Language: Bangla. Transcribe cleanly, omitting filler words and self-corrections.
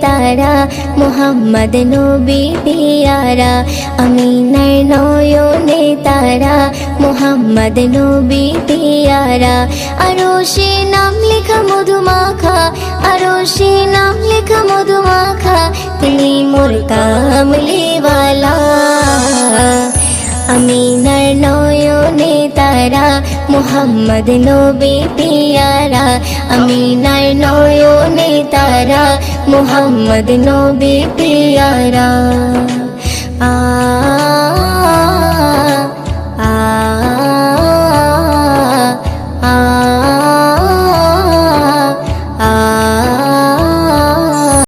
তারা মুহাম্মদ নবী পিয়ারা আমিনার নয়নে তারা মুহাম্মদ নবী পিয়ারা আরশে নাম লেখা মধুমাখা আরশে নাম লেখা মধুমাখা তিনি মোর কামলিওয়ালা আমিনার নয়নে তারা মুহাম্মদ নবী পিয়ারা আমিনার নয়নে তারা মুহাম্মদ নবী পিয়ারা